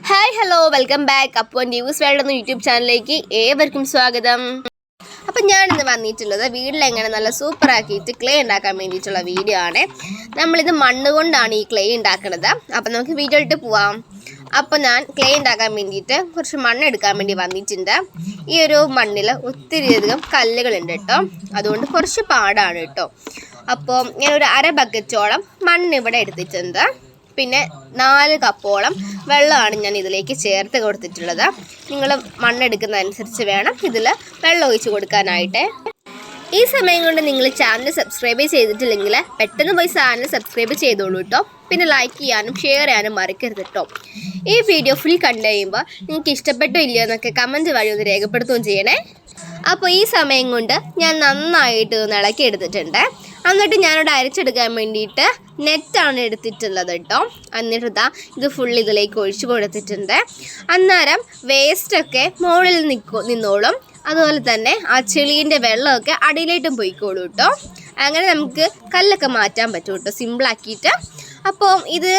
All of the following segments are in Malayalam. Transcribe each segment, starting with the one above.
ഹായ് ഹലോ വെൽക്കം ബാക്ക് അപ്പോൾ ന്യൂസ് വേൾഡ് എന്ന യൂട്യൂബ് ചാനലിലേക്ക് ഏവർക്കും സ്വാഗതം. അപ്പം ഞാനിന്ന് വന്നിട്ടുള്ളത് വീട്ടിൽ എങ്ങനെ നല്ല സൂപ്പറാക്കിയിട്ട് ക്ലേ ഉണ്ടാക്കാൻ വേണ്ടിയിട്ടുള്ള വീഡിയോ ആണ്. നമ്മളിത് മണ്ണ് കൊണ്ടാണ് ഈ ക്ലേ ഉണ്ടാക്കുന്നത്. അപ്പം നമുക്ക് വീഡിയോ ഇട്ട് പോവാം. അപ്പോൾ ഞാൻ ക്ലേ ഉണ്ടാക്കാൻ വേണ്ടിയിട്ട് കുറച്ച് മണ്ണ് എടുക്കാൻ വേണ്ടി വന്നിട്ടുണ്ട്. ഈ ഒരു മണ്ണിൽ ഒത്തിരിയധികം കല്ലുകളുണ്ട് കേട്ടോ, അതുകൊണ്ട് കുറച്ച് പാടാണ് കേട്ടോ. അപ്പോൾ ഞാൻ ഒരു അര ബക്കറ്റോളം മണ്ണ് ഇവിടെ എടുത്തിട്ടുണ്ട്. പിന്നെ 4 കപ്പോളം വെള്ളമാണ് ഞാൻ ഇതിലേക്ക് ചേർത്ത് കൊടുത്തിട്ടുള്ളത്. നിങ്ങൾ മണ്ണെടുക്കുന്നതനുസരിച്ച് വേണം ഇതിൽ വെള്ളം ഒഴിച്ച് കൊടുക്കാനായിട്ട്. ഈ സമയം കൊണ്ട് നിങ്ങൾ ചാനൽ സബ്സ്ക്രൈബ് ചെയ്തിട്ടില്ലെങ്കിൽ പെട്ടെന്ന് പോയി ചാനൽ സബ്സ്ക്രൈബ് ചെയ്തോളൂ കേട്ടോ. പിന്നെ ലൈക്ക് ചെയ്യാനും ഷെയർ ചെയ്യാനും മറക്കരുത് കേട്ടോ. ഈ വീഡിയോ ഫുൾ കണ്ടു കഴിയുമ്പോൾ നിങ്ങൾക്ക് ഇഷ്ടപ്പെട്ടോ ഇല്ലയോ എന്നൊക്കെ കമൻറ്റ് വഴി ഒന്ന് രേഖപ്പെടുത്തുകയും ചെയ്യണേ. അപ്പോൾ ഈ സമയം കൊണ്ട് ഞാൻ നന്നായിട്ട് ഇളക്കി എടുത്തിട്ടുണ്ട്. എന്നിട്ട് ഞാനിവിടെ അരച്ചെടുക്കാൻ വേണ്ടിയിട്ട് നെറ്റാണ് എടുത്തിട്ടുള്ളത് കേട്ടോ. എന്നിട്ട് ഇത് ഫുൾ ഇതിലേക്ക് ഒഴിച്ചു കൊടുത്തിട്ടുണ്ട്. അന്നേരം വേസ്റ്റൊക്കെ മുകളിൽ നിന്നോളും. അതുപോലെ തന്നെ ആ ചെളീൻ്റെ വെള്ളമൊക്കെ അടിയിലേട്ടും പോയിക്കോളൂ കേട്ടോ. അങ്ങനെ നമുക്ക് കല്ലൊക്കെ മാറ്റാൻ പറ്റും കേട്ടോ, സിമ്പിളാക്കിയിട്ട്. അപ്പോൾ ഇത്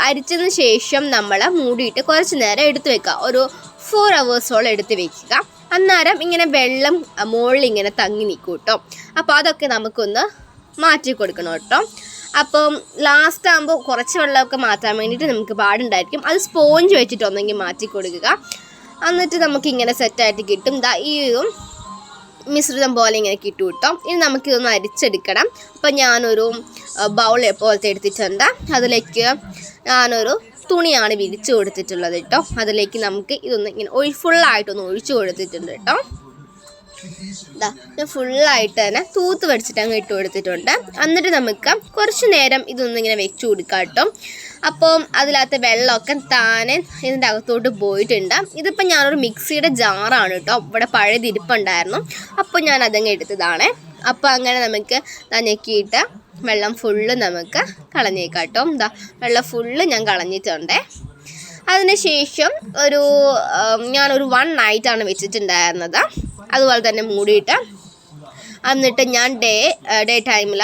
അരിച്ചതിന് ശേഷം നമ്മൾ മൂടിയിട്ട് കുറച്ച് നേരം എടുത്ത് വെക്കുക. ഒരു 4 hours എടുത്ത് വെക്കുക. അന്നേരം ഇങ്ങനെ വെള്ളം മുകളിൽ ഇങ്ങനെ തങ്ങി നിൽക്കും കേട്ടോ. അപ്പോൾ അതൊക്കെ നമുക്കൊന്ന് മാറ്റി കൊടുക്കണം കേട്ടോ. അപ്പം ലാസ്റ്റ് ആകുമ്പോൾ കുറച്ച് വെള്ളമൊക്കെ മാറ്റാൻ വേണ്ടിയിട്ട് നമുക്ക് പാടുണ്ടായിരിക്കും. അത് സ്പോഞ്ച് വെച്ചിട്ട് ഒന്നെങ്കിൽ മാറ്റി കൊടുക്കുക. എന്നിട്ട് നമുക്കിങ്ങനെ സെറ്റായിട്ട് കിട്ടും. ഈ ഒരു മിശ്രിതം പോലെ ഇങ്ങനെ കിട്ടും കേട്ടോ. ഇനി നമുക്കിതൊന്ന് അരിച്ചെടുക്കണം. അപ്പം ഞാനൊരു ബൗൾ പോലത്തെ എടുത്തിട്ടുണ്ട്. അതിലേക്ക് ഞാനൊരു തുണിയാണ് വിരിച്ച് കൊടുത്തിട്ടുള്ളത് കേട്ടോ. അതിലേക്ക് നമുക്ക് ഇതൊന്ന് ഇങ്ങനെ ഫുള്ളായിട്ടൊന്ന് ഒഴിച്ചു കൊടുത്തിട്ടുണ്ട് കേട്ടോ. ഞാൻ ഫുള്ളായിട്ട് തന്നെ തൂത്ത് വടിച്ചിട്ട് അങ്ങ് ഇട്ട് കൊടുത്തിട്ടുണ്ട്. എന്നിട്ട് നമുക്ക് കുറച്ച് നേരം ഇതൊന്നിങ്ങനെ വെച്ച് കൊടുക്കാം കേട്ടോ. അപ്പോൾ അതിനകത്ത് വെള്ളമൊക്കെ താനെ ഇതിൻ്റെ അകത്തോട്ട് പോയിട്ടുണ്ട്. ഇതിപ്പോൾ ഞാനൊരു മിക്സിയുടെ ജാറാണ് കേട്ടോ. ഇവിടെ പഴയതിരിപ്പുണ്ടായിരുന്നു, അപ്പോൾ ഞാൻ അതങ്ങ് എടുത്തതാണ്. അപ്പോൾ അങ്ങനെ നമുക്ക് ഞെക്കിയിട്ട് വെള്ളം ഫുള്ള് നമുക്ക് കളഞ്ഞേക്കാം കേട്ടോ. വെള്ളം ഫുള്ള് ഞാൻ കളഞ്ഞിട്ടുണ്ട്. അതിനുശേഷം ഞാനൊരു 1 night വെച്ചിട്ടുണ്ടായിരുന്നത്. അതുപോലെ തന്നെ മൂടിയിട്ട് എന്നിട്ട് ഞാൻ ഡേ ടൈമിൽ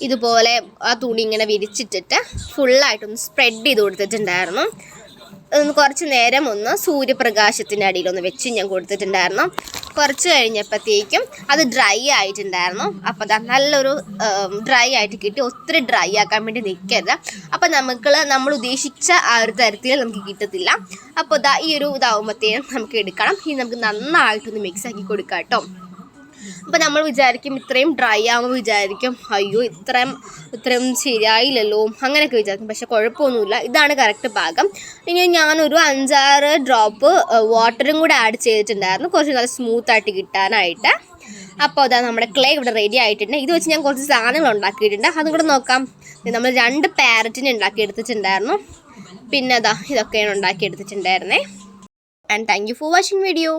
ഇതുപോലെ ആ തുണി ഇങ്ങനെ വിരിച്ചിട്ടിട്ട് ഫുള്ളായിട്ടൊന്ന് സ്പ്രെഡ് ചെയ്ത് കൊടുത്തിട്ടുണ്ടായിരുന്നു. കുറച്ച് നേരം ഒന്ന് സൂര്യപ്രകാശത്തിൻ്റെ അടിയിലൊന്ന് വെച്ച് ഞാൻ കൊടുത്തിട്ടുണ്ടായിരുന്നു. കുറച്ച് കഴിഞ്ഞപ്പോഴത്തേക്കും അത് ഡ്രൈ ആയിട്ടുണ്ടായിരുന്നു. അപ്പോൾ നല്ലൊരു ഡ്രൈ ആയിട്ട് കിട്ടി. ഒത്തിരി ഡ്രൈ ആക്കാൻ വേണ്ടി നിൽക്കരുത്. അപ്പോൾ നമ്മൾ ഉദ്ദേശിച്ച ആ ഒരു തരത്തിൽ നമുക്ക് കിട്ടത്തില്ല. അപ്പോൾ ഈ ഒരു ഇതാവുമ്പോഴത്തേനും നമുക്ക് എടുക്കണം. ഇനി നമുക്ക് നന്നായിട്ടൊന്ന് മിക്സ് ആക്കി കൊടുക്കാം കേട്ടോ. അപ്പോൾ നമ്മൾ വിചാരിക്കും ഇത്രയും ഡ്രൈ ആകുമ്പോൾ വിചാരിക്കും അയ്യോ ഇത്രയും ശരിയായില്ലല്ലോ അങ്ങനെയൊക്കെ വിചാരിക്കും. പക്ഷെ കുഴപ്പമൊന്നുമില്ല, ഇതാണ് കറക്റ്റ് പാകം. ഇനി ഞാനൊരു 5-6 ഡ്രോപ്പ് വാട്ടറും കൂടെ ആഡ് ചെയ്തിട്ടുണ്ടായിരുന്നു, കുറച്ച് നല്ല സ്മൂത്തായിട്ട് കിട്ടാനായിട്ട്. അപ്പോൾ നമ്മുടെ ക്ലേ ഇവിടെ റെഡി ആയിട്ടുണ്ട്. ഇത് വെച്ച് ഞാൻ കുറച്ച് സാധനങ്ങൾ ഉണ്ടാക്കിയിട്ടുണ്ട്, അതും കൂടെ നോക്കാം. നമ്മൾ 2 പാരറ്റിനെ ഉണ്ടാക്കിയെടുത്തിട്ടുണ്ടായിരുന്നു. പിന്നെ ഇതൊക്കെയാണ് ഉണ്ടാക്കിയെടുത്തിട്ടുണ്ടായിരുന്നേ. And thank you for watching video.